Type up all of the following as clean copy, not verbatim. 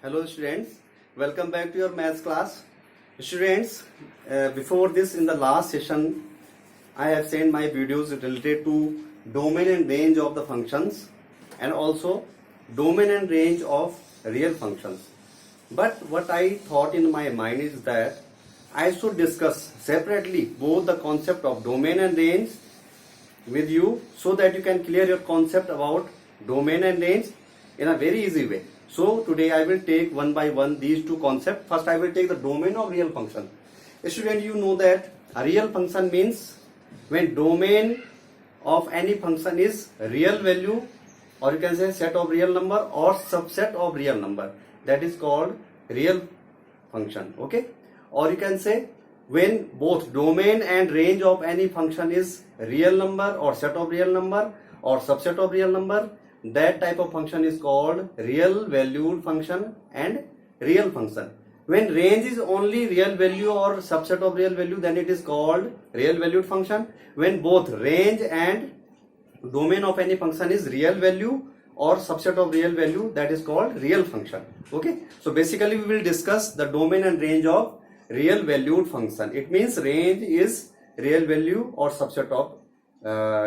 Hello students, welcome back to your maths class. Students, before this in the last session I have sent my videos related to domain and range of the functions and also domain and range of real functions. But what I thought in my mind is that I should discuss separately both the concept of domain and range with you so that you can clear your concept about domain and range in a very easy way. So today I will take one by one these two concepts. First I will take the domain of real function. Student, you know that a real function means when domain of any function is real value, or you can say set of real number or subset of real number, that is called real function. Okay, or you can say when both domain and range of any function is real number or set of real number or subset of real number, that type of function is called real valued function and real function. When range is only real value or subset of real value, then it is called real valued function. When both range and domain of any function is real value or subset of real value, that is called real function. Okay, so basically we will discuss the domain and range of real valued function. It means range is real value or subset of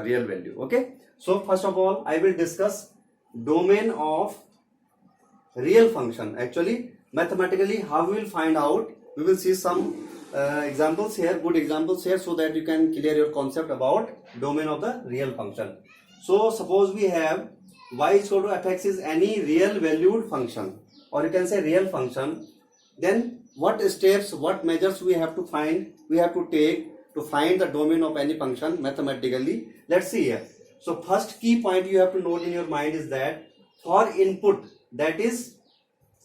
real value. Okay, so first of all I will discuss domain of real function. Actually mathematically how we will find out, we will see some examples here, good examples here, so that you can clear your concept about domain of the real function. So suppose we have y is equal to fx is any real valued function, or you can say real function, then what steps, what measures we have to take to find the domain of any function mathematically. Let's see here. So first key point you have to note in your mind is that for input, that is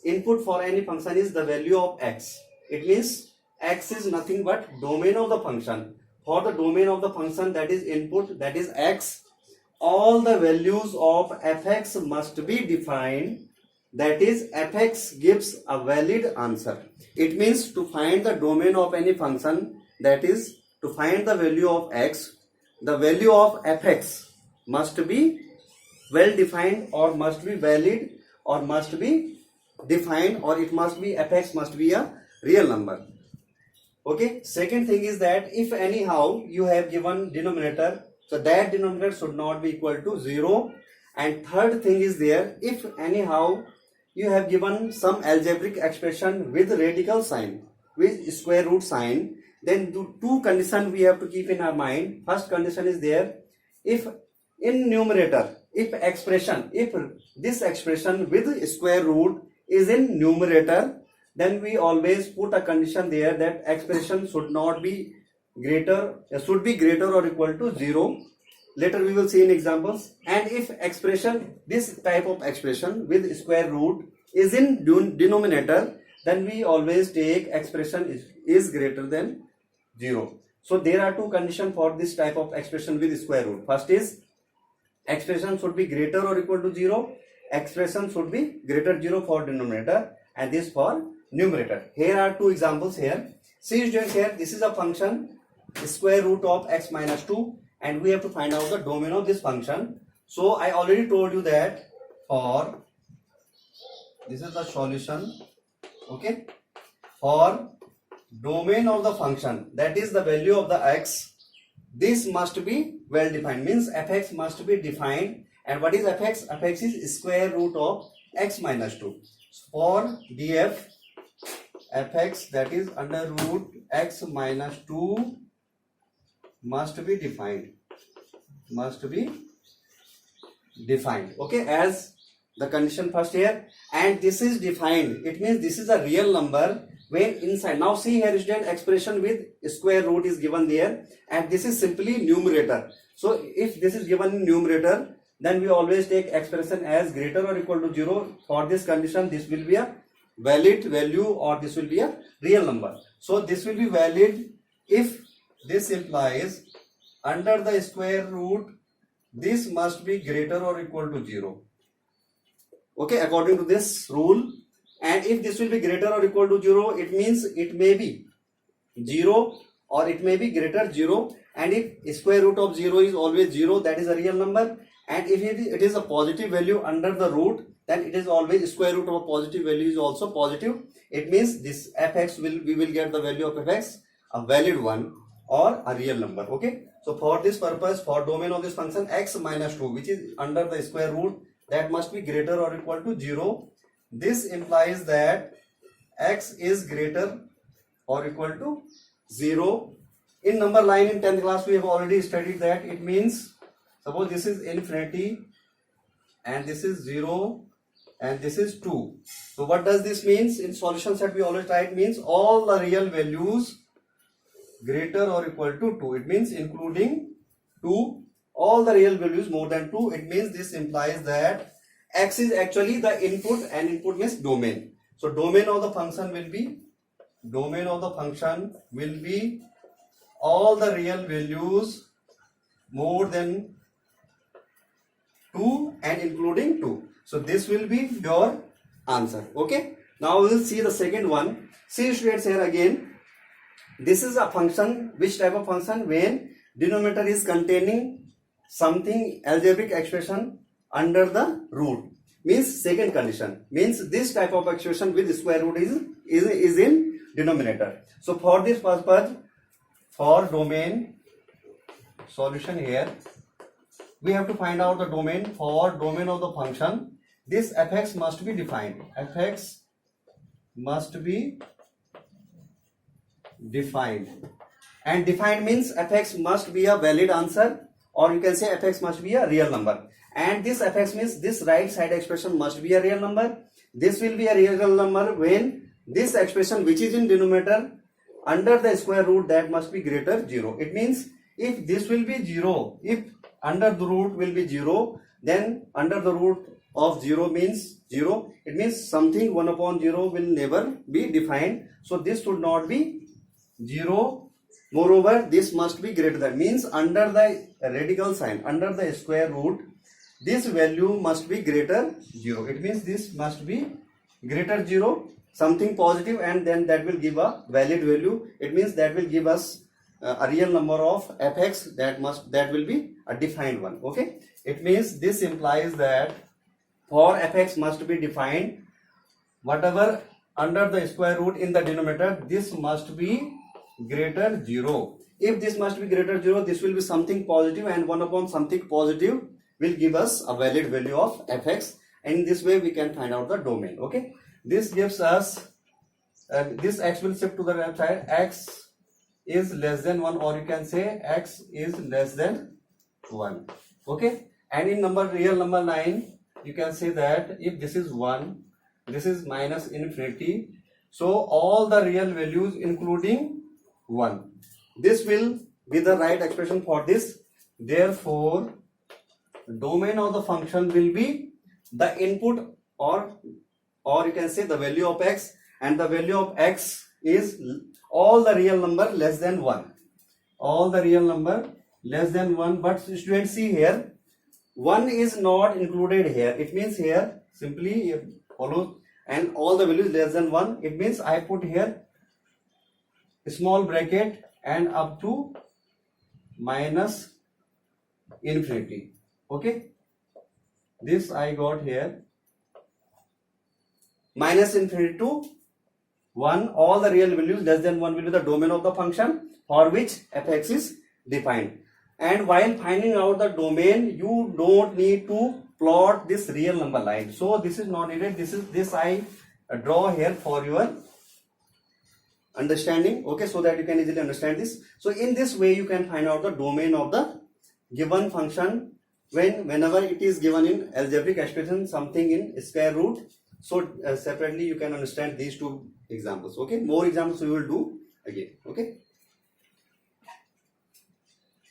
input for any function is the value of x. It means x is nothing but domain of the function. For the domain of the function, that is input, that is x, all the values of fx must be defined. That is fx gives a valid answer. It means to find the domain of any function, that is to find the value of x, the value of fx must be well defined or must be valid or must be defined, or it must be fx must be a real number. Okay, second thing is that if anyhow you have given denominator, so that denominator should not be equal to 0. And third thing is there, if anyhow you have given some algebraic expression with radical sign, with square root sign, then two conditions we have to keep in our mind. First condition is there, if in numerator, if this expression with square root is in numerator, then we always put a condition there that expression should be greater or equal to 0. Later we will see in examples. And if expression, this type of expression with square root is in denominator, then we always take expression is greater than 0. So there are two conditions for this type of expression with square root. First is expression should be greater or equal to 0. Expression should be greater 0 for denominator and this for numerator. Here are two examples here. See students, here this is a function square root of x minus 2 and we have to find out the domain of this function. So I already told you that for this is the solution. Okay, for domain of the function, that is the value of the x, this must be well defined, means fx must be defined. And what is fx? Fx is square root of x minus 2. For df fx, that is under root x minus 2 must be defined, okay, as the condition first here. And this is defined, it means this is a real number when inside. Now see here student, expression with square root is given there and this is simply numerator. So if this is given in numerator, then we always take expression as greater or equal to 0. For this condition, this will be a valid value or this will be a real number. So this will be valid if this implies under the square root this must be greater or equal to 0. Okay, according to this rule. And if this will be greater or equal to 0, it means it may be 0 or it may be greater 0. And if square root of 0 is always 0, that is a real number. and if it is a positive value under the root, then it is always square root of a positive value is also positive. It means this fx we will get the value of fx a valid one or a real number. Okay, so for this purpose, for domain of this function x minus 2, which is under the square root, that must be greater or equal to 0. This implies that x is greater or equal to 0. In number line in 10th class we have already studied that. It means suppose this is infinity and this is 0 and this is 2. So what does this means? In solution set we always write means all the real values greater or equal to 2. It means including 2, all the real values more than 2. It means this implies that x is actually the input, and input means domain. So domain of the function will be all the real values more than 2 and including 2. So this will be your answer. Okay, now we will see the second one. See students, here again this is a function. Which type of function? When denominator is containing something algebraic expression under the root, means second condition, means this type of expression with square root is in denominator. So for this purpose, for domain solution here, we have to find out the domain. For domain of the function, this fx must be defined. Fx must be defined, and defined means fx must be a valid answer, or you can say fx must be a real number. And this fx means this right side expression must be a real number. This will be a real number when this expression which is in denominator under the square root, that must be greater 0. It means if this will be 0, if under the root will be 0, then under the root of 0 means 0. It means something 1 upon 0 will never be defined. So this should not be 0. Moreover, this must be greater than, means under the radical sign, under the square root, this value must be greater 0. It means this must be greater 0, something positive, and then that will give a valid value. It means that will give us a real number of fx, that will be a defined one. Okay, it means this implies that for fx must be defined, whatever under the square root in the denominator, this must be greater 0. If this must be greater 0, this will be something positive, and 1 upon something positive will give us a valid value of fx, and in this way we can find out the domain. Okay, this gives us this x will shift to the left side, x is less than 1, or you can say x is less than 1. Okay, and in real number 9, you can say that if this is 1, this is minus infinity, so all the real values including 1, this will be the right expression for this. Therefore domain of the function will be the input, or you can say the value of x, and the value of x is all the real number less than 1, all the real number less than 1. But students, see here, 1 is not included here. It means here simply follow, and all the values less than 1. It means I put here small bracket and up to minus infinity. Okay, this I got here minus infinity to 1, all the real values less than 1 will be the domain of the function for which fx is defined. And while finding out the domain, you don't need to plot this real number line, so this is not needed. This I draw here for your understanding. Okay, so that you can easily understand this. So in this way you can find out the domain of the given function whenever it is given in algebraic expression, something in square root. So separately you can understand these two examples. Okay, more examples we will do again. Okay.